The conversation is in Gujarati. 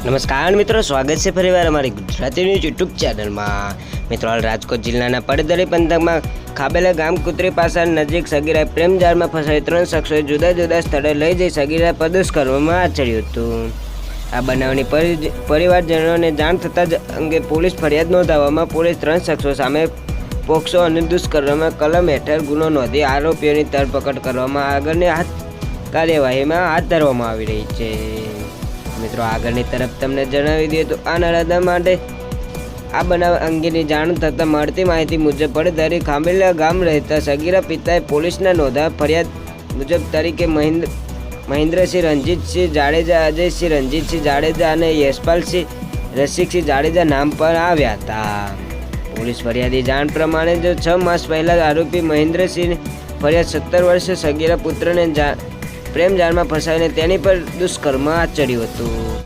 નમસ્કાર મિત્રો, સ્વાગત છે ફરીવાર અમારી ગુજરાતી ન્યૂઝ યુટ્યુબ ચેનલમાં। મિત્રો, હાલ રાજકોટ જિલ્લાના પડદરી પંથકમાં ખાબેલા ગામ કુતરી પાસા નજીક સગીરા પ્રેમજાળમાં ફસાઈ 3 શખ્સોએ જુદા જુદા સ્થળે લઈ જઈ સગીરા પર દુષ્કર્મમાં આચર્યું હતું। આ બનાવની પરિવારજનોને જાણ થતાં જ અંગે પોલીસ ફરિયાદ નોંધાવવામાં પોલીસ 3 શખ્સો સામે પોક્સો અને દુષ્કર્મ કલમ હેઠળ ગુનો નોંધી આરોપીઓની ધરપકડ કરવામાં આગળની કાર્યવાહીમાં હાથ ધરવામાં આવી રહી છે। મિત્રો, આગળની તરફ તમને જણાવી દઈએ તો આ નરાધમ માટે આ બનાવ અંગેની જાણ થતાં મળતી માહિતી મુજબ પડદરી ખાંભેલા ગામ રહેતા સગીરા પિતાએ પોલીસના નોંધા ફરિયાદ મુજબ તારીખે મહેન્દ્રસિંહ રણજીતસિંહ જાડેજા, અજયસિંહ રણજીતસિંહ જાડેજા અને યશપાલસિંહ રસિકસિંહ જાડેજા નામ પર આવ્યા હતા। પોલીસ ફરિયાદી જાણ પ્રમાણે જો 6 માસ પહેલા આરોપી મહેન્દ્રસિંહ ફરિયાદ 17 વર્ષે સગીરા પુત્રને પ્રેમજાળમાં ફસાવીને તેની પર દુષ્કર્મ આચર્યું હતું।